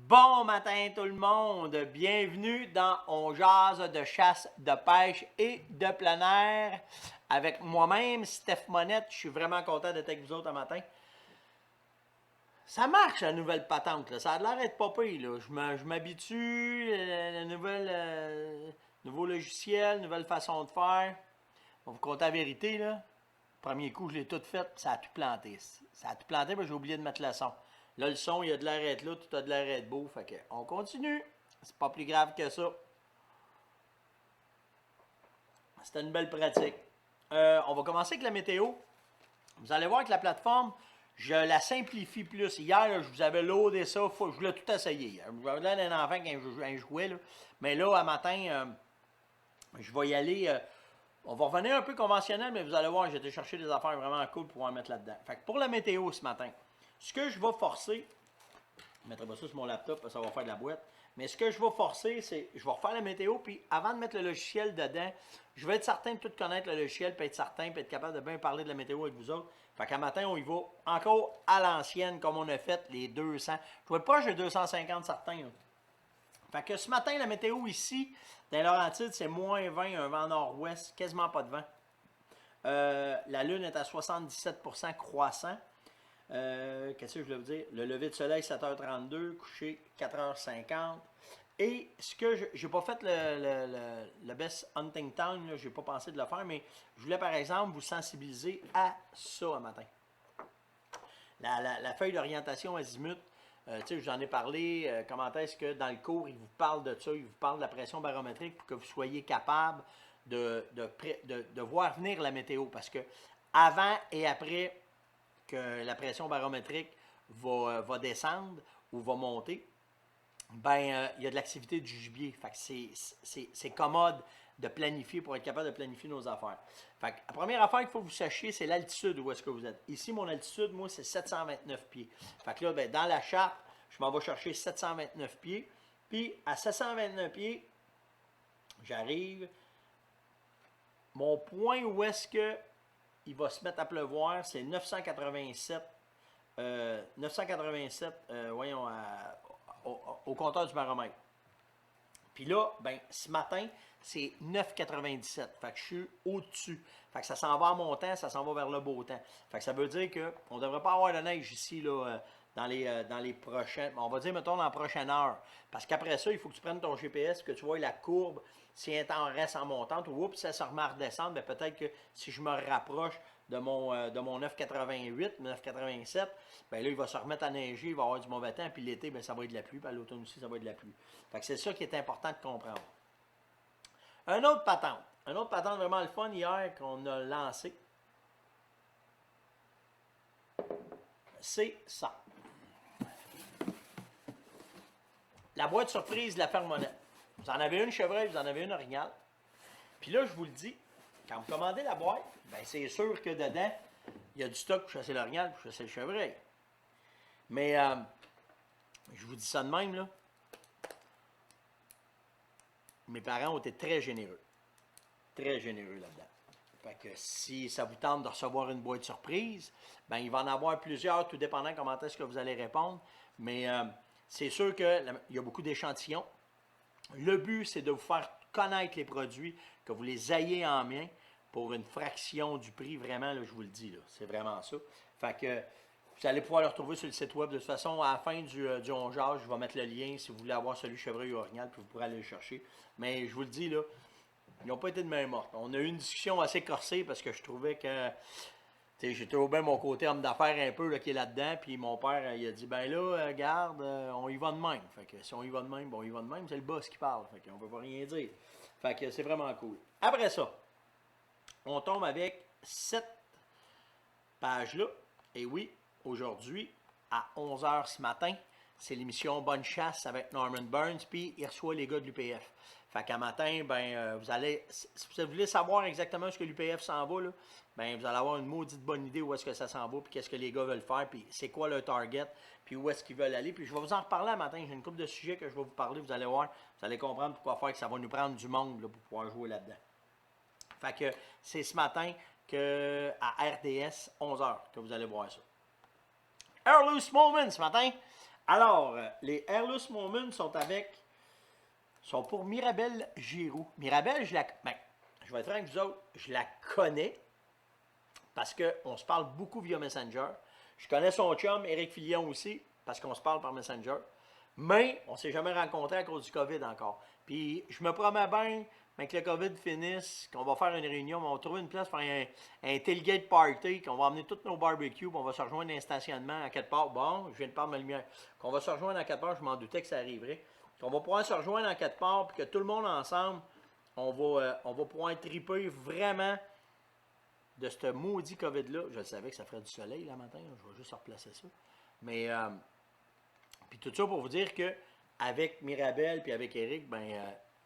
Bon matin tout le monde, bienvenue dans On jase de chasse, de pêche et de plein air avec moi-même, Steph Monette. Je suis vraiment content d'être avec vous autres un matin. Ça marche la nouvelle patente, là. Ça a l'air d'être pas pire, là. Je m'habitue, nouveau logiciel, nouvelle façon de faire. On vous compter la vérité, là. Premier coup, je l'ai tout fait, ça a tout planté. Ça a tout planté, mais j'ai oublié de mettre le son. Là, le son, il y a de l'arrêt là, tout a de l'arrêt beau. Fait que, on continue. C'est pas plus grave que ça. C'était une belle pratique. On va commencer avec la météo. Vous allez voir que la plateforme, je la simplifie plus. Hier, là, je vous avais loadé ça. Je voulais tout essayer. Je vous avais l'air d'un enfant quand je jouais. Là. Mais là, à matin, je vais y aller. On va revenir un peu conventionnel, mais vous allez voir, j'ai été chercher des affaires vraiment cool pour pouvoir mettre là-dedans. Fait que pour la météo ce matin, ce que je vais forcer, je ne mettrai pas ça sur mon laptop parce que ça va faire de la boîte, mais ce que je vais forcer, c'est, je vais refaire la météo, puis avant de mettre le logiciel dedans, je vais être certain de tout connaître le logiciel, puis être certain, puis être capable de bien parler de la météo avec vous autres. Fait qu'à matin, on y va encore à l'ancienne, comme on a fait les 200. Je ne vois pas, j'ai 250 certains. Là. Fait que ce matin, la météo ici, dans les Laurentides, c'est moins 20, un vent nord-ouest, quasiment pas de vent. La Lune est à 77% croissant. Qu'est-ce que je voulais vous dire? Le lever de soleil, 7h32, coucher, 4h50. Et ce que je n'ai pas fait le best hunting time, je n'ai pas pensé de le faire, mais je voulais par exemple vous sensibiliser à ça un matin. La feuille d'orientation azimut, je vous en ai parlé, comment est-ce que dans le cours, il vous parle de ça, il vous parle de la pression barométrique pour que vous soyez capable de voir venir la météo. Parce que avant et après que la pression barométrique va descendre ou va monter, ben il y a de l'activité du gibier. Fait que c'est commode de planifier pour être capable de planifier nos affaires. Fait que la première affaire qu'il faut que vous sachiez, c'est l'altitude où est-ce que vous êtes. Ici, mon altitude, moi, c'est 729 pieds. Fait que là, ben, dans la charte, je m'en vais chercher 729 pieds. Puis, à 729 pieds, j'arrive. Mon point où est-ce que il va se mettre à pleuvoir, c'est 987. 987, voyons, au compteur du baromètre. Puis là, ben, ce matin, c'est 9,97. Fait que je suis au-dessus. Fait que ça s'en va en montant, ça s'en va vers le beau temps. Fait que ça veut dire qu'on ne devrait pas avoir de neige ici là, dans les prochaines. On va dire, mettons, dans la prochaine heure. Parce qu'après ça, il faut que tu prennes ton GPS et que tu vois la courbe, si elle reste en montante, ou oups, ça se remet à redescendre, ben peut-être que si je me rapproche de mon 9,88, 9,87, ben là, il va se remettre à neiger, il va y avoir du mauvais temps, puis l'été, ben ça va être de la pluie, puis à l'automne aussi, ça va être de la pluie. Fait que c'est ça qui est important de comprendre. Un autre patente vraiment le fun hier qu'on a lancé, c'est ça. La boîte surprise de la Fermonette. Vous en avez une chevreuil, vous en avez une orignale. Puis là, je vous le dis, quand vous commandez la boîte, ben c'est sûr que dedans, il y a du stock pour chasser l'orignal, pour chasser le chevreuil. Mais, je vous dis ça de même, là. Mes parents ont été très généreux. Très généreux là-dedans. Fait que si ça vous tente de recevoir une boîte surprise, ben il va en avoir plusieurs, tout dépendant comment est-ce que vous allez répondre. Mais c'est sûr qu'il y a beaucoup d'échantillons. Le but, c'est de vous faire connaître les produits, que vous les ayez en main pour une fraction du prix, vraiment, là, je vous le dis, là, c'est vraiment ça. Fait que vous allez pouvoir le retrouver sur le site web. De toute façon, à la fin du On jase, je vais mettre le lien si vous voulez avoir celui chevreuil ou orignal, puis vous pourrez aller le chercher. Mais je vous le dis, là, ils n'ont pas été de main morte. On a eu une discussion assez corsée parce que je trouvais que j'ai trouvé bien mon côté homme d'affaires un peu là, qui est là-dedans. Puis mon père, il a dit, ben là, garde, on y va de même. Fait que si on y va de même, bon, on y va de même. C'est le boss qui parle. Fait qu'on ne peut pas rien dire. Fait que c'est vraiment cool. Après ça, on tombe avec cette page-là. Et oui, aujourd'hui, à 11h ce matin, c'est l'émission Bonne Chasse avec Norman Burns, puis il reçoit les gars de l'UPF. Fait qu'à matin, ben, vous allez, si vous voulez savoir exactement ce que l'UPF s'en va, là, ben, vous allez avoir une maudite bonne idée où est-ce que ça s'en va, puis qu'est-ce que les gars veulent faire, puis c'est quoi leur target, puis où est-ce qu'ils veulent aller. Puis je vais vous en reparler à matin. J'ai une couple de sujets que je vais vous parler, vous allez voir, vous allez comprendre pourquoi faire que ça va nous prendre du monde là, pour pouvoir jouer là-dedans. Fait que c'est ce matin que à RDS, 11h, que vous allez voir ça. Air Loose Moment ce matin. Alors, les Airless Moments sont pour Mirabelle Giroux. Mirabelle, je vais être franc avec vous autres, je la connais parce qu'on se parle beaucoup via Messenger. Je connais son chum, Éric Filion aussi, parce qu'on se parle par Messenger. Mais on ne s'est jamais rencontrés à cause du COVID encore. Puis je me promets bien, mais que le COVID finisse, qu'on va faire une réunion, on va trouver une place pour un tailgate party, qu'on va emmener tous nos barbecues, puis on va se rejoindre dans un stationnement à quelque part. Bon, je viens de parler de ma lumière. Qu'on va se rejoindre à quelque part, je m'en doutais que ça arriverait. Qu'on va pouvoir se rejoindre à quelque part, puis que tout le monde ensemble, on va pouvoir triper vraiment de ce maudit COVID-là. Je savais que ça ferait du soleil le matin, là. Je vais juste replacer ça. Mais, puis tout ça pour vous dire que avec Mirabelle puis avec Éric,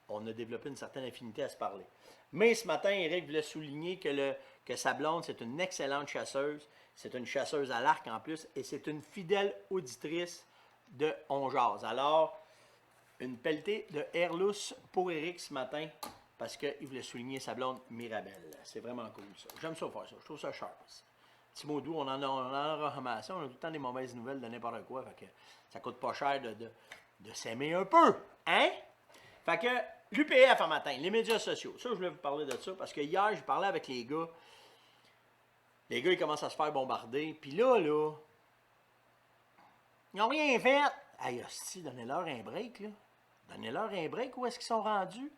on a développé une certaine affinité à se parler. Mais ce matin, Éric voulait souligner que sa blonde, c'est une excellente chasseuse. C'est une chasseuse à l'arc en plus et c'est une fidèle auditrice de On Jase. Alors, une pelletée de Airless pour Éric ce matin parce qu'il voulait souligner sa blonde Mirabelle. C'est vraiment cool ça. J'aime ça faire ça. Je trouve ça sharp. Petit mot doux, on en a ramassé. On a tout le temps des mauvaises nouvelles de n'importe quoi. Fait que ça coûte pas cher de s'aimer un peu. Hein? Fait que l'UPF en matin, les médias sociaux. Ça, je voulais vous parler de ça parce que hier, je parlais avec les gars. Les gars, ils commencent à se faire bombarder. Puis là, ils n'ont rien fait. Hey, hostie, donnez-leur un break, là. Donnez-leur un break. Où est-ce qu'ils sont rendus?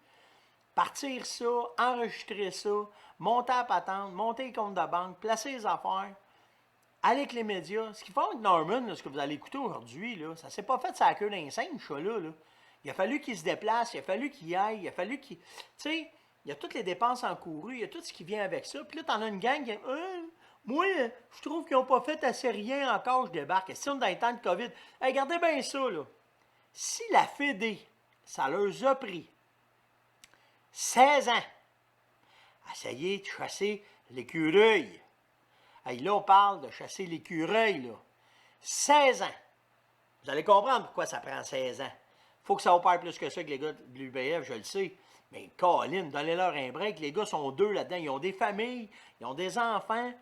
Partir ça, enregistrer ça, monter à patente, monter les comptes de banque, placer les affaires, aller avec les médias. Ce qu'ils font avec Norman, là, ce que vous allez écouter aujourd'hui, là, ça ne s'est pas fait ça à queue d'un singe, ça là. Il a fallu qu'il se déplace, il a fallu qu'il y aille, il a fallu qu'il... Tu sais, il y a toutes les dépenses encourues, il y a tout ce qui vient avec ça. Puis là, t'en as une gang qui... moi, je trouve qu'ils n'ont pas fait assez rien encore, je débarque. Si on est dans les temps de COVID, hey, regardez bien ça, là. Si la Fédé, ça leur a pris 16 ans à essayer de chasser l'écureuil. Hey, là, on parle de chasser l'écureuil, là. 16 ans. Vous allez comprendre pourquoi ça prend 16 ans. Il faut que ça opère plus que ça avec les gars de l'UPF, je le sais. Mais Colin, donnez-leur un break. Les gars sont deux là-dedans. Ils ont des familles, ils ont des enfants.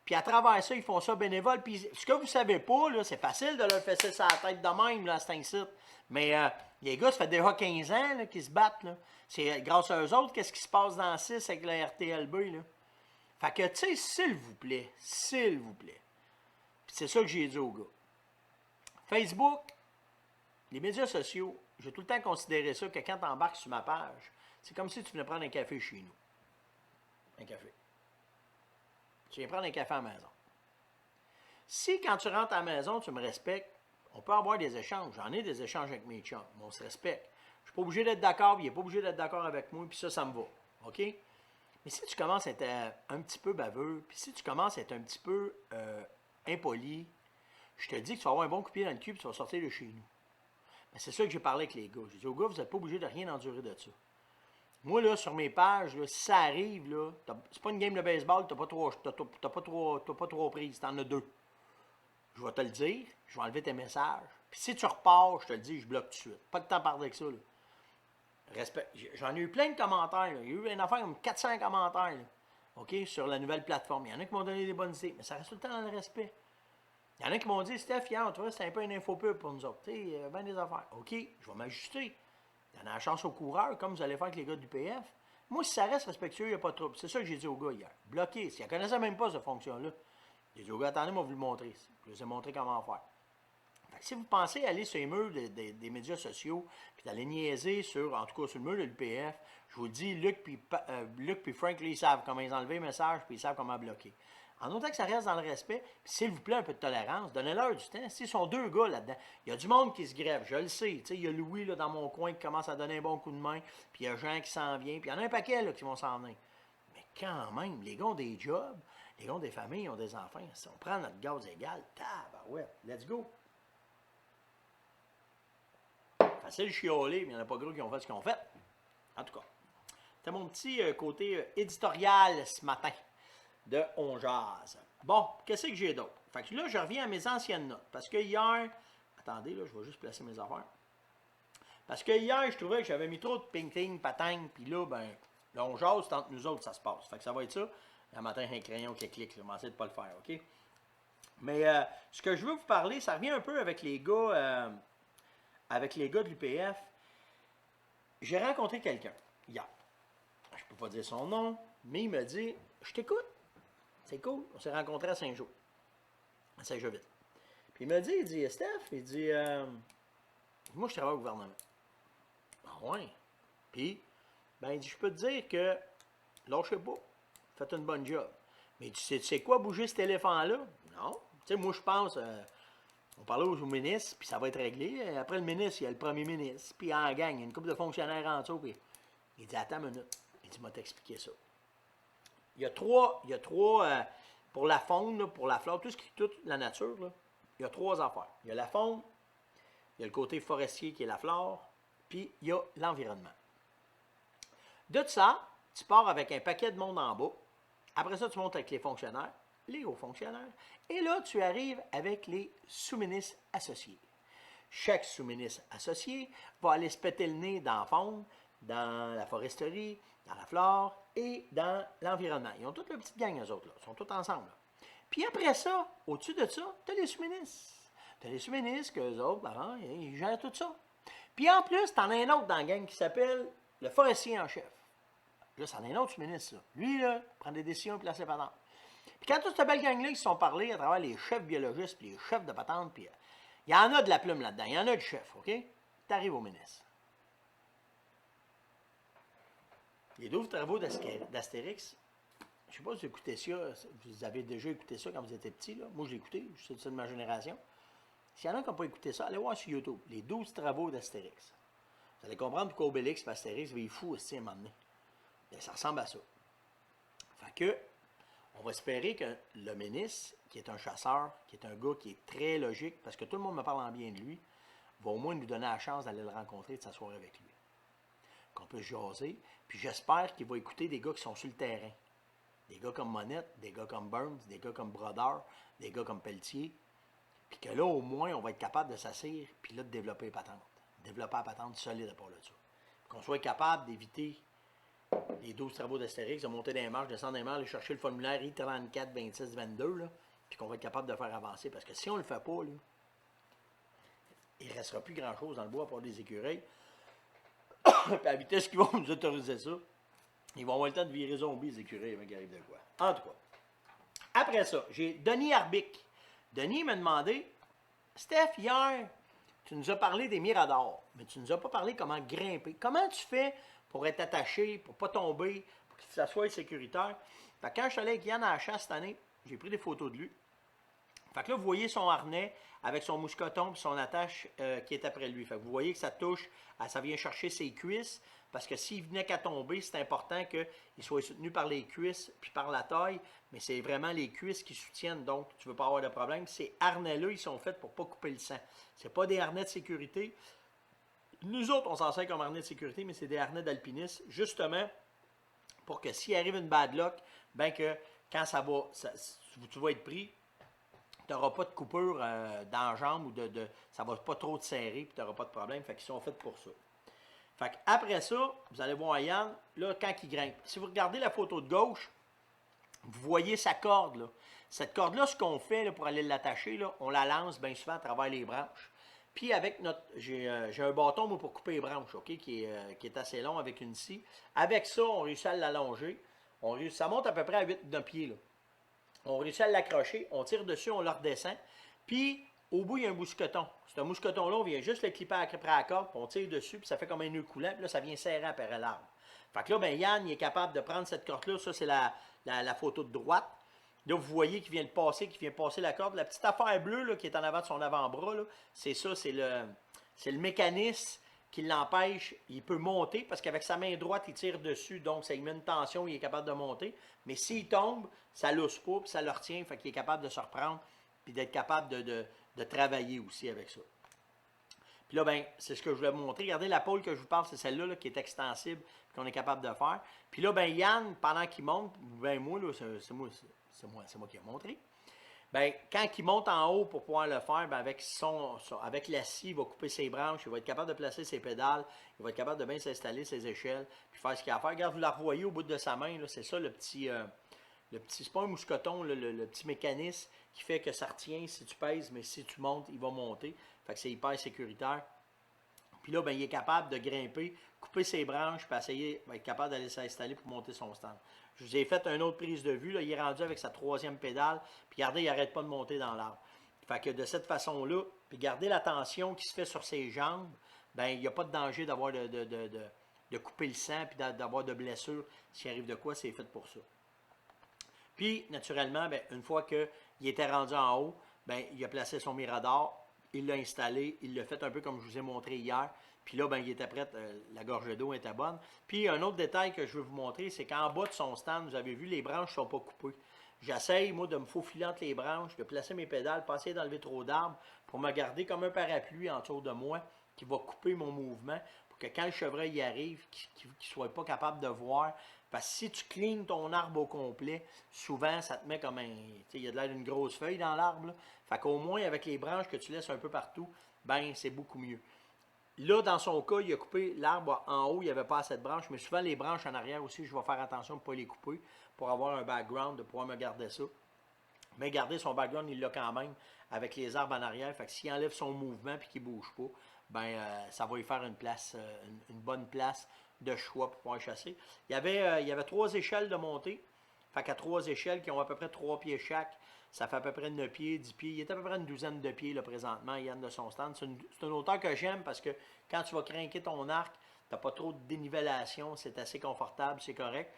Puis à travers ça, ils font ça bénévole. Puis ce que vous ne savez pas, là, c'est facile de leur fesser ça à la tête de même, là, à cet incite. Mais les gars, ça fait déjà 15 ans là, qu'ils se battent. Là. C'est grâce à eux autres, qu'est-ce qui se passe dans 6 avec la RTLB. Là. Fait que, tu sais, s'il vous plaît. Puis c'est ça que j'ai dit aux gars. Facebook, les médias sociaux, j'ai tout le temps considéré ça que quand tu embarques sur ma page, c'est comme si tu venais prendre un café chez nous. Un café. Tu viens prendre un café à la maison. Si quand tu rentres à la maison, tu me respectes, on peut avoir des échanges. J'en ai des échanges avec mes chums, mais on se respecte. Je ne suis pas obligé d'être d'accord, il n'est pas obligé d'être d'accord avec moi, puis ça me va. OK? Mais si tu commences à être un petit peu baveux, puis si tu commences à être un petit peu impoli, je te dis que tu vas avoir un bon coup de pied dans le cul, puis tu vas sortir de chez nous. Mais c'est ça que j'ai parlé avec les gars. J'ai dit aux gars, vous n'êtes pas obligés de rien endurer de ça. Moi, là, sur mes pages, là, si ça arrive, là, c'est pas une game de baseball, t'as pas trois prises, t'en as 2. Je vais te le dire, je vais enlever tes messages. Puis si tu repars, je te le dis, je bloque tout de suite. Pas de temps à parler avec ça, là. J'en ai eu plein de commentaires, là. Il y a eu une affaire comme 400 commentaires, là, OK, sur la nouvelle plateforme. Il y en a qui m'ont donné des bonnes idées, mais ça reste tout le temps dans le respect. Il y en a qui m'ont dit, Steph, hier, tu vois, c'était un peu une infopub pour nous autres. Tu sais, bien des affaires. OK, je vais m'ajuster. Il y en a la chance aux coureurs, comme vous allez faire avec les gars du PF. Moi, si ça reste respectueux, il n'y a pas de trouble. C'est ça que j'ai dit aux gars hier. Bloqué. S'ils ne connaissaient même pas cette fonction-là, j'ai dit aux gars, attendez, moi, vous le montrer. Je vous ai montré comment faire. Fait que si vous pensez aller sur les murs des médias sociaux, puis d'aller niaiser en tout cas sur le mur de l'UPF, je vous le dis, Luc puis Frank, là, ils savent comment ils enlever les messages, puis ils savent comment bloquer. En autant que ça reste dans le respect, puis s'il vous plaît, un peu de tolérance, donnez-leur du temps. S'ils sont 2 gars là-dedans, il y a du monde qui se grève, je le sais. Il y a Louis là, dans mon coin qui commence à donner un bon coup de main, puis il y a Jean qui s'en vient, puis il y en a un paquet là, qui vont s'en venir. Mais quand même, les gars ont des jobs, les gars ont des familles, ils ont des enfants. Si on prend notre gaz égal, ouais, let's go. Facile chialer, mais il n'y en a pas gros qui ont fait ce qu'ils ont fait. En tout cas, c'était mon petit côté éditorial ce matin de On Jase. Bon, qu'est-ce que j'ai d'autre? Fait que là, je reviens à mes anciennes notes. Parce que hier... Attendez, là, je vais juste placer mes affaires. Parce que hier, je trouvais que j'avais mis trop de ping-ting, patang, puis là, On Jase, c'est entre nous autres, ça se passe. Fait que ça va être ça. Le matin, j'ai un crayon qui clique, là. Je vais essayer de ne pas le faire, OK? Mais ce que je veux vous parler, ça revient un peu avec les gars de l'UPF. J'ai rencontré quelqu'un hier. Je ne peux pas dire son nom, mais il m'a dit je t'écoute. C'est cool. On s'est rencontrés à Saint-Jean, à Saint-Jovite. Puis il m'a dit, Steph, moi je travaille au gouvernement. Ah ouais. Puis, ben il dit, je peux te dire que, lâchez pas, faites une bonne job. Mais tu sais quoi bouger cet éléphant-là? Non. Tu sais, moi je pense, on parlait au ministre, puis ça va être réglé. Après le ministre, il y a le premier ministre, puis en gang, il y a une couple de fonctionnaires en dessous, puis il dit, attends une minute. Il dit, m'a t'expliquer ça. Il y a trois pour la faune, là, pour la flore, toute la nature, là, il y a trois affaires. Il y a la faune, il y a le côté forestier qui est la flore, puis il y a l'environnement. De ça, tu pars avec un paquet de monde en bas. Après ça, tu montes avec les fonctionnaires, les hauts fonctionnaires, et là, tu arrives avec les sous-ministres associés. Chaque sous-ministre associé va aller se péter le nez dans la faune, dans la foresterie, dans la flore et dans l'environnement. Ils ont toute leur petite gang, eux autres, là. Ils sont tous ensemble. Là. Puis après ça, au-dessus de ça, tu as les sous-ministres. Tu as les sous-ministres qu'eux autres, ben, ils gèrent tout ça. Puis en plus, tu en as un autre dans la gang qui s'appelle le forestier en chef. Là, c'en est un autre sous-ministre, ça. Lui, là, prend des décisions et place les patentes. Puis quand toute cette belle gang-là, ils se sont parlé à travers les chefs biologistes puis les chefs de patentes, puis il y en a de la plume là-dedans, il y en a du chef, OK? Tu arrives au ministre. Les 12 travaux d'Astérix, je ne sais pas si vous écoutez ça, vous avez déjà écouté ça quand vous étiez petit, là. Moi, je l'ai écouté, je suis de ma génération. S'il y en a qui n'ont pas écouté ça, allez voir sur YouTube, les 12 travaux d'Astérix. Vous allez comprendre pourquoi Obélix et Astérix, il est fou aussi à un moment donné. Bien, ça ressemble à ça. Fait que, on va espérer que le ministre, qui est un chasseur, qui est un gars qui est très logique, parce que tout le monde me parle en bien de lui, va au moins nous donner la chance d'aller le rencontrer et de s'asseoir avec lui. Qu'on peut jaser. Puis j'espère qu'il va écouter des gars qui sont sur le terrain. Des gars comme Monette, des gars comme Burns, des gars comme Brodeur, des gars comme Pelletier. Puis que là, au moins, on va être capable de s'asseoir, puis là, de développer les patentes. Développer la patente solide à part là-dessus. Qu'on soit capable d'éviter les 12 travaux d'Astérix, de monter dans les marches, descendre dans les marches, aller chercher le formulaire I-34, 26, 22, là, puis qu'on va être capable de faire avancer. Parce que si on ne le fait pas, là, il ne restera plus grand-chose dans le bois à part des écureuils. Puis à la vitesse qu'ils vont nous autoriser ça, ils vont avoir le temps de virer zombies, les écureuils, avant qu'ils arrivent de quoi. En tout cas. Après ça, j'ai Denis Arbic. Denis m'a demandé, Steph, hier, tu nous as parlé des miradors, mais tu nous as pas parlé comment grimper. Comment tu fais pour être attaché, pour ne pas tomber, pour que ça soit sécuritaire? Fait que quand je suis allé avec Yann à la chasse cette année, j'ai pris des photos de lui. Fait que là, vous voyez son harnais avec son mousqueton et son attache qui est après lui. Fait que vous voyez que ça touche, ça vient chercher ses cuisses, parce que s'il venait qu'à tomber, c'est important qu'il soit soutenu par les cuisses puis par la taille, mais c'est vraiment les cuisses qui soutiennent, donc tu ne veux pas avoir de problème. Ces harnais-là, ils sont faits pour ne pas couper le sang. Ce n'est pas des harnais de sécurité. Nous autres, on s'en sert comme harnais de sécurité, mais c'est des harnais d'alpinistes, justement pour que s'il arrive une bad luck, ben que quand tu vas être pris, tu n'auras pas de coupure dans la jambe ou ça ne va pas trop te serrer et tu n'auras pas de problème. Fait qu'ils sont faits pour ça. Fait après ça, vous allez voir Yann, là, quand il grimpe. Si vous regardez la photo de gauche, vous voyez sa corde. Là. Cette corde-là, ce qu'on fait là, pour aller l'attacher, on la lance bien souvent à travers les branches. Puis avec j'ai un bâton moi, pour couper les branches, OK, qui est assez long avec une scie. Avec ça, on réussit à l'allonger. Ça monte à peu près à 8 d'un pied. Là. On réussit à l'accrocher, on tire dessus, on le redescend. Puis, au bout, il y a un mousqueton. Ce mousqueton-là, on vient juste le clipper après la corde, puis on tire dessus, puis ça fait comme un nœud coulant, puis là, ça vient serrer après l'arbre. Fait que là, ben, Yann, il est capable de prendre cette corde-là. Ça, c'est la photo de droite. Là, vous voyez qu'il vient passer la corde. La petite affaire bleue là, qui est en avant de son avant-bras, c'est ça, c'est le mécanisme qui l'empêche. Il peut monter parce qu'avec sa main droite, il tire dessus, donc ça lui met une tension, il est capable de monter. Mais s'il tombe, ça ne lousse pas, puis ça le retient, fait qu'il est capable de se reprendre, puis d'être capable de travailler aussi avec ça. Puis là, ben, c'est ce que je voulais vous montrer. Regardez, la pôle que je vous parle, c'est celle-là là, qui est extensible, qu'on est capable de faire. Puis là, ben, Yann, pendant qu'il monte, ben moi, là, c'est moi qui ai montré. Ben, quand il monte en haut pour pouvoir le faire, ben, avec la scie, il va couper ses branches, il va être capable de placer ses pédales, il va être capable de bien s'installer ses échelles, puis faire ce qu'il a à faire. Regarde, vous la revoyez au bout de sa main, c'est ça le petit c'est pas un mousqueton, le petit mécanisme qui fait que ça retient si tu pèses, mais si tu montes, il va monter. Fait que c'est hyper sécuritaire. Puis là, ben, il est capable de grimper, couper ses branches, puis essayer d'être capable d'aller s'installer pour monter son stand. Je vous ai fait une autre prise de vue. Là, il est rendu avec sa 3e pédale. Puis regardez, il n'arrête pas de monter dans l'arbre. Fait que de cette façon-là, puis gardez la tension qui se fait sur ses jambes, ben il n'y a pas de danger d'avoir de couper le sang puis d'avoir de blessures. S'il arrive de quoi, c'est fait pour ça. Puis, naturellement, ben, une fois qu'il était rendu en haut, ben, il a placé son mirador, il l'a installé, il l'a fait un peu comme je vous ai montré hier. Puis là, ben, il était prêt, la gorge d'eau était bonne. Puis, un autre détail que je veux vous montrer, c'est qu'en bas de son stand, vous avez vu, les branches ne sont pas coupées. J'essaye, moi, de me faufiler entre les branches, de placer mes pédales, pas essayer d'enlever trop d'arbres, pour me garder comme un parapluie autour de moi qui va couper mon mouvement, pour que quand le chevreuil y arrive, qu'il ne soit pas capable de voir. Parce que si tu clignes ton arbre au complet, souvent, ça te met comme un... Il y a de l'air d'une grosse feuille dans l'arbre. Fait qu'au moins, avec les branches que tu laisses un peu partout, ben c'est beaucoup mieux. Là, dans son cas, il a coupé l'arbre en haut, il n'y avait pas assez de branches, mais souvent les branches en arrière aussi, je vais faire attention de ne pas les couper pour avoir un background, de pouvoir me garder ça. Mais garder son background, il l'a quand même avec les arbres en arrière. Fait que s'il enlève son mouvement et qu'il ne bouge pas, ben ça va lui faire une place, une bonne place de choix pour pouvoir chasser. Il y avait 3 échelles de montée. Fait qu'à 3 échelles qui ont à peu près 3 pieds chaque, ça fait à peu près 9 pieds, 10 pieds. Il est à peu près une douzaine de pieds là, présentement, Yann, de son stand. C'est une hauteur que j'aime parce que quand tu vas crinquer ton arc, tu n'as pas trop de dénivellation, c'est assez confortable, c'est correct.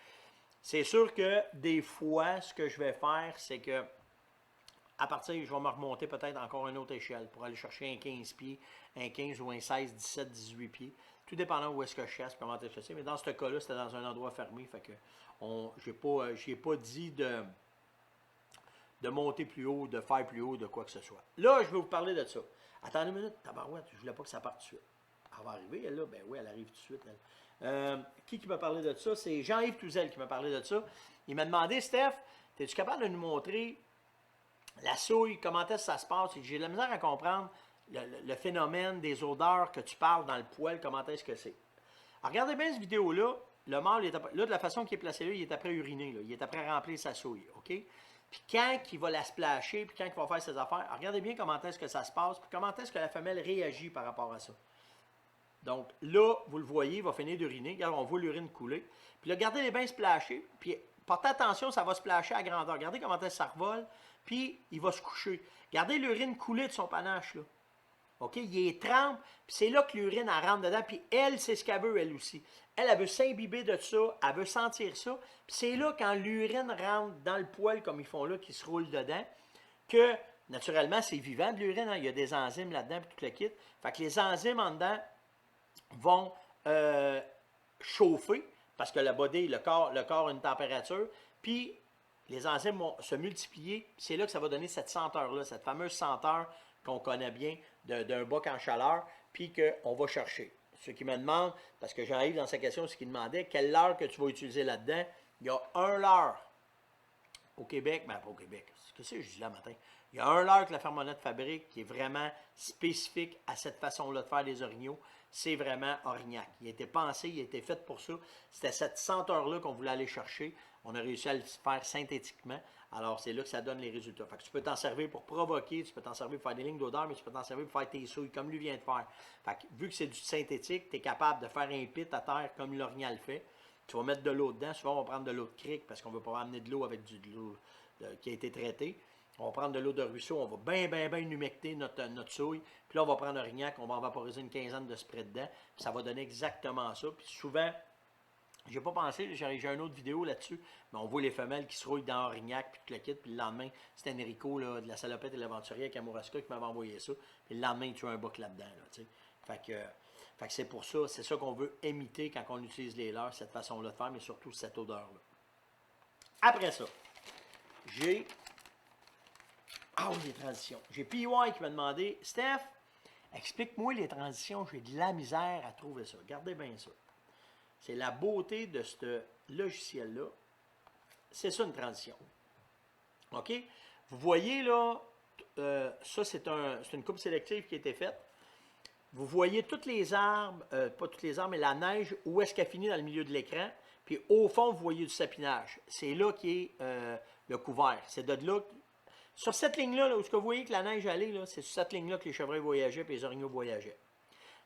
C'est sûr que des fois, ce que je vais faire, c'est que à partir, je vais me remonter peut-être encore une autre échelle pour aller chercher un 15 pieds, un 15 ou un 16, 17, 18 pieds. Tout dépendant où est-ce que je chasse, comment je chasse. Mais dans ce cas-là, c'était dans un endroit fermé. Fait que je n'ai pas dit de monter plus haut, de faire plus haut, de quoi que ce soit. Là, je vais vous parler de ça. Attendez une minute, tabarouette, je ne voulais pas que ça parte tout de suite. Elle va arriver, elle, là? Ben oui, elle arrive tout de suite, elle. Qui m'a parlé de ça? C'est Jean-Yves Touzel qui m'a parlé de ça. Il m'a demandé, Steph, es-tu capable de nous montrer la souille, comment est-ce que ça se passe? J'ai de la misère à comprendre le phénomène des odeurs que tu parles dans le poêle, comment est-ce que c'est. Alors, regardez bien cette vidéo-là. Le mâle, là, de la façon qu'il est placé là, il est après uriner. Là. Il est après remplir sa souille. OK? Puis quand il va la splasher, puis quand il va faire ses affaires, regardez bien comment est-ce que ça se passe, puis comment est-ce que la femelle réagit par rapport à ça. Donc là, vous le voyez, il va finir d'uriner. Regarde, on voit l'urine couler. Puis là, regardez les bains splasher. Puis portez attention, ça va splasher à grandeur. Regardez comment est-ce que ça revole. Puis il va se coucher. Regardez l'urine couler de son panache, là. OK? Il est trempe, puis c'est là que l'urine, elle rentre dedans. Puis elle, c'est ce qu'elle veut, elle aussi. Elle veut s'imbiber de ça, elle veut sentir ça. Puis c'est là, quand l'urine rentre dans le poêle, comme ils font là, qui se roule dedans, que, naturellement, c'est vivant de l'urine. Hein? Il y a des enzymes là-dedans, puis tout le kit. Fait que les enzymes en dedans vont chauffer, parce que le body, le corps a une température, puis les enzymes vont se multiplier, c'est là que ça va donner cette senteur-là, cette fameuse senteur qu'on connaît bien d'un boc en chaleur, puis qu'on va chercher. Ceux qui me demandent, parce que j'arrive dans sa question, ce qui demandait, quelle leurre que tu vas utiliser là-dedans, il y a un leurre au Québec, ben pas au Québec, qu'est-ce que je dis là matin? Il y a un leurre que la Fermonette fabrique qui est vraiment spécifique à cette façon-là de faire des orignaux, c'est vraiment Orignac. Il a été pensé, il a été fait pour ça. C'était cette senteur-là qu'on voulait aller chercher. On a réussi à le faire synthétiquement. Alors, c'est là que ça donne les résultats. Fait que tu peux t'en servir pour provoquer, tu peux t'en servir pour faire des lignes d'odeur, mais tu peux t'en servir pour faire tes souilles, comme lui vient de faire. Fait que, vu que c'est du synthétique, tu es capable de faire un pit à terre comme l'orignal le fait. Tu vas mettre de l'eau dedans. Souvent, on va prendre de l'eau de crique parce qu'on ne veut pas amener de l'eau avec de l'eau qui a été traitée. On va prendre de l'eau de ruisseau, on va bien humecter notre souille. Puis là, on va prendre Orignac, on va vaporiser une quinzaine de sprays dedans. Puis ça va donner exactement ça. Puis souvent, j'ai pas pensé, j'ai une autre vidéo là-dessus, mais on voit les femelles qui se rouillent dans Orignac, puis tout le kit. Puis le lendemain, c'était Enrico là, de la Salopette et l'Aventurier avec Kamouraska qui m'avait envoyé ça. Puis le lendemain, il tue un bouc là-dedans. Là, fait que c'est pour ça, c'est ça qu'on veut imiter quand on utilise les leurres, cette façon-là de faire, mais surtout cette odeur-là. Après ça, j'ai... Ah oui, les transitions. J'ai PY qui m'a demandé, Steph, explique-moi les transitions, j'ai de la misère à trouver ça. Regardez bien ça. C'est la beauté de ce logiciel-là. C'est ça une transition. OK? Vous voyez là, ça c'est une coupe sélective qui a été faite. vous voyez toutes les arbres, pas toutes les arbres, mais la neige, où est-ce qu'elle finit dans le milieu de l'écran. Puis au fond, vous voyez du sapinage. C'est là qui est le couvert. C'est de là. Sur cette ligne-là, là, où ce que vous voyez que la neige allait, c'est sur cette ligne-là que les chevreuils voyageaient et les orignaux voyageaient.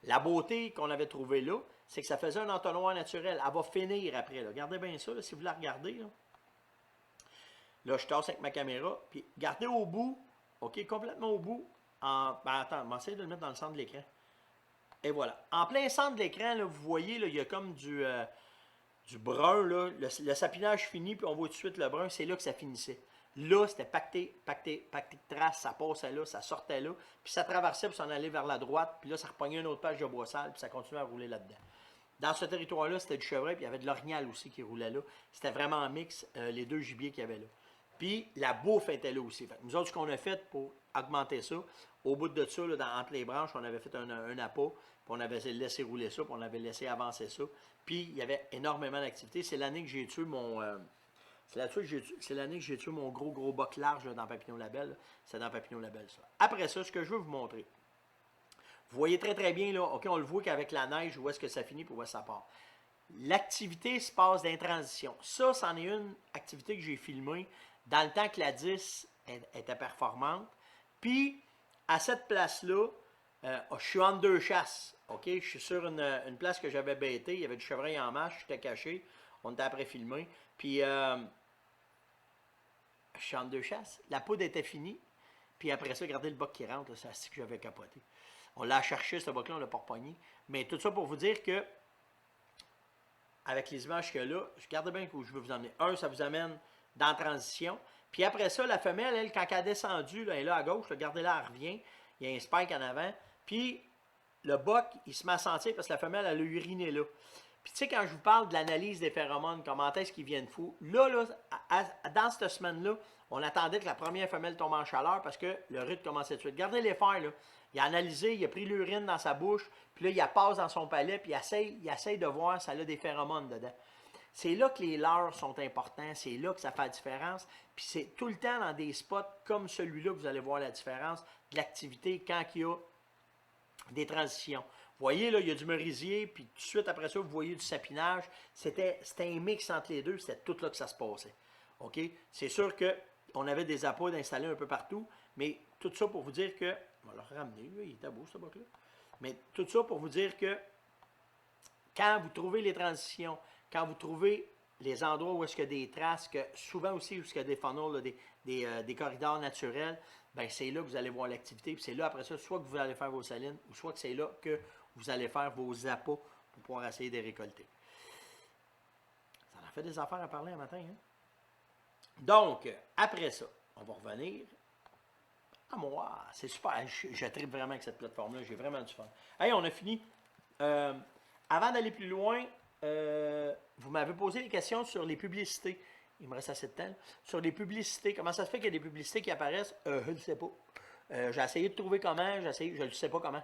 La beauté qu'on avait trouvée là, c'est que ça faisait un entonnoir naturel. Elle va finir après. Là. Regardez bien ça, là, si vous la regardez. Là, je tasse avec ma caméra. Puis, gardez au bout, OK, complètement au bout. Attends, on va essayer de le mettre dans le centre de l'écran. Et voilà. En plein centre de l'écran, vous voyez, là, il y a comme du brun. Là. Le sapinage finit, puis on voit tout de suite le brun. C'est là que ça finissait. Là, c'était pacté de traces, ça passait là, ça sortait là, puis ça traversait pour s'en aller vers la droite, puis là, ça repognait une autre page de bois sale, puis ça continuait à rouler là-dedans. Dans ce territoire-là, c'était du chevreuil, puis il y avait de l'orignal aussi qui roulait là. C'était vraiment un mix, les deux gibiers qu'il y avait là. Puis la bouffe était là aussi. Fait que nous autres, ce qu'on a fait pour augmenter ça, au bout de ça, là, entre les branches, on avait fait un appât, puis on avait laissé rouler ça, puis on avait laissé avancer ça. Puis il y avait énormément d'activités. C'est l'année que j'ai tué mon... c'est l'année que j'ai tué mon gros boc large là, dans Papillon Label. C'est dans Papillon Label, ça. Après ça, ce que je veux vous montrer. Vous voyez très bien, là, OK, on le voit qu'avec la neige, où est-ce que ça finit, puis où est-ce que ça part. L'activité se passe dans transition. Ça, c'en est une activité que j'ai filmée dans le temps que la 10 était performante. Puis, à cette place-là, je suis entre deux chasses. OK, je suis sur une place que j'avais bêtée. Il y avait du chevreuil en marche, j'étais caché. On était après filmé. Puis, je suis entre deux chasses. La poudre était finie. Puis après ça, regardez le boc qui rentre. C'est ce que j'avais capoté. On l'a cherché, ce boc-là, on l'a pas repogné. Mais tout ça pour vous dire que, avec les images qu'il y a là, je garde bien où je veux vous emmener. Un, ça vous amène dans la transition. Puis après ça, la femelle, elle, quand elle a descendu, là, elle est là à gauche, regardez-là, elle revient. Il y a un spike en avant. Puis le boc, il se met à sentir parce que la femelle, elle a uriné là. Puis tu sais, quand je vous parle de l'analyse des phéromones, comment est-ce qu'ils viennent fous, là, dans cette semaine-là, on attendait que la première femelle tombe en chaleur parce que le rythme commençait tout de suite. Regardez les fers, là. Il a analysé, il a pris l'urine dans sa bouche, puis là, il la passe dans son palais, puis il essaye de voir si elle a des phéromones dedans. C'est là que les leurres sont importants, c'est là que ça fait la différence. Puis c'est tout le temps dans des spots comme celui-là que vous allez voir la différence de l'activité quand il y a des transitions. Vous voyez, là, il y a du merisier, puis tout de suite après ça, vous voyez du sapinage. C'était un mix entre les deux, c'était tout là que ça se passait. OK? C'est sûr qu'on avait des appâts installés un peu partout, mais tout ça pour vous dire que... On va le ramener, là, il était beau ce boc-là. Mais tout ça pour vous dire que quand vous trouvez les transitions, quand vous trouvez les endroits où est-ce qu'il y a des traces, que souvent aussi où est-ce qu'il y a des funnels, là, des corridors naturels, bien c'est là que vous allez voir l'activité. Puis c'est là, après ça, soit que vous allez faire vos salines, ou soit que c'est là que vous allez faire vos appâts pour pouvoir essayer de les récolter. Ça en a fait des affaires à parler un matin, hein? Donc, après ça, on va revenir. Ah, moi, c'est super. Je tripe vraiment avec cette plateforme-là. J'ai vraiment du fun. Hey, on a fini. Avant d'aller plus loin, vous m'avez posé des questions sur les publicités. Il me reste assez de temps. Sur les publicités. Comment ça se fait qu'il y a des publicités qui apparaissent? Je ne sais pas. J'ai essayé de trouver comment. Je ne sais pas comment.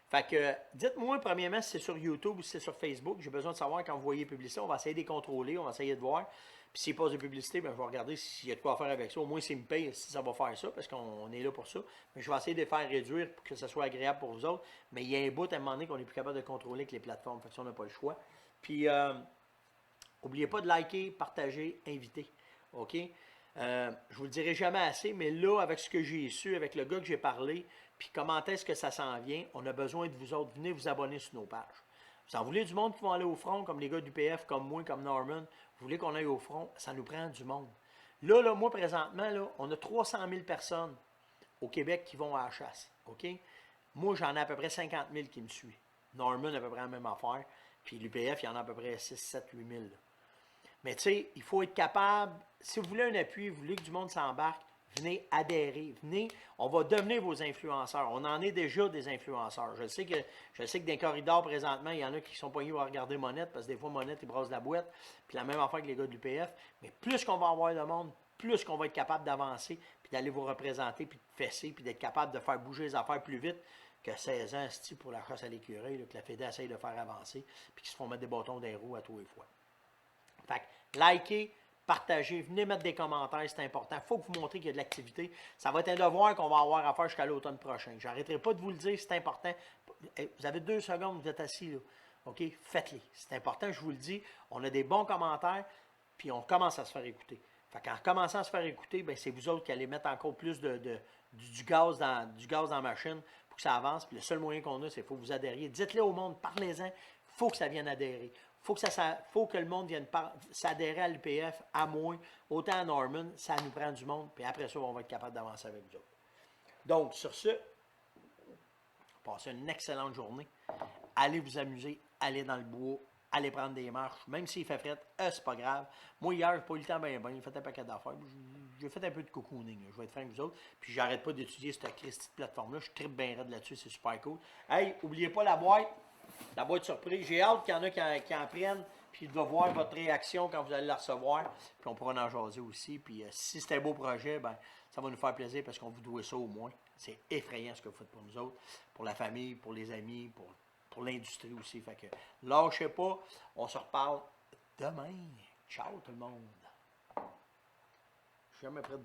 Fait que, dites-moi, premièrement, si c'est sur YouTube ou si c'est sur Facebook. J'ai besoin de savoir quand vous voyez les publicités. On va essayer de les contrôler. On va essayer de voir. Puis s'il passe des publicités, bien, je vais regarder s'il y a de quoi faire avec ça. Au moins, s'il me paye, si ça va faire ça, parce qu'on est là pour ça. Mais je vais essayer de les faire réduire pour que ça soit agréable pour vous autres. Mais il y a un bout à un moment donné qu'on n'est plus capable de contrôler avec les plateformes. Fait que ça, on n'a pas le choix. Puis, n'oubliez pas de liker, partager, inviter. OK? Je vous le dirai jamais assez, mais là, avec ce que j'ai su, avec le gars que j'ai parlé, puis comment est-ce que ça s'en vient, on a besoin de vous autres. Venez vous abonner sur nos pages. Vous en voulez du monde qui vont aller au front, comme les gars du PF, comme moi, comme Norman. Vous voulez qu'on aille au front, ça nous prend du monde. Là, moi, présentement, là, on a 300 000 personnes au Québec qui vont à la chasse. OK? Moi, j'en ai à peu près 50 000 qui me suivent. Norman, à peu près la même affaire. Puis l'UPF, il y en a à peu près 6, 7, 8 000. Là. Mais tu sais, il faut être capable, si vous voulez un appui, vous voulez que du monde s'embarque, venez adhérer, venez, on va devenir vos influenceurs. On en est déjà des influenceurs. Je sais que dans les corridors, présentement, il y en a qui sont pognés à regarder Monette, parce que des fois, Monette, il brasse la boîte, puis la même affaire que les gars de l'UPF. Mais plus qu'on va avoir de monde, plus qu'on va être capable d'avancer, puis d'aller vous représenter, puis de fesser, puis d'être capable de faire bouger les affaires plus vite que 16 ans, c'est pour la chasse à l'écureuil, que la Fédé essaye de faire avancer, puis qu'ils se font mettre des bâtons dans les roues à tous les fois. Fait que, likez, partagez, venez mettre des commentaires, c'est important. Il faut que vous montrez qu'il y a de l'activité. Ça va être un devoir qu'on va avoir à faire jusqu'à l'automne prochain. Je n'arrêterai pas de vous le dire, c'est important. Vous avez 2 secondes, vous êtes assis, là. OK? Faites-les. C'est important, je vous le dis. On a des bons commentaires, puis on commence à se faire écouter. Fait qu'en commençant à se faire écouter, ben c'est vous autres qui allez mettre encore plus du gaz dans la machine pour que ça avance. Puis le seul moyen qu'on a, c'est qu'il faut que vous adhériez. Dites-le au monde, parlez-en. Il faut que ça vienne adhérer. Faut que le monde vienne s'adhérer à l'UPF, à moi, autant à Norman. Ça nous prend du monde. Puis après ça, on va être capable d'avancer avec vous autres. Donc, sur ce, passez une excellente journée. Allez vous amuser, allez dans le bois, allez prendre des marches, même s'il fait fret, c'est pas grave. Moi, hier, j'ai pas eu le temps bien, j'ai fait un paquet d'affaires. J'ai fait un peu de cocooning, je vais être franc avec vous autres. Puis j'arrête pas d'étudier cette Christie de plateforme-là. Je tripe bien raide là-dessus, c'est super cool. Hey, oubliez pas la boîte surprise. J'ai hâte qu'il y en a qui en prennent, puis de voir votre réaction quand vous allez la recevoir. Puis on pourra en jaser aussi. Puis si c'est un beau projet, ben ça va nous faire plaisir parce qu'on vous doit ça au moins. C'est effrayant ce que vous faites pour nous autres, pour la famille, pour les amis, pour l'industrie aussi. Fait que lâchez pas, on se reparle demain. Ciao tout le monde. Je suis jamais prêt de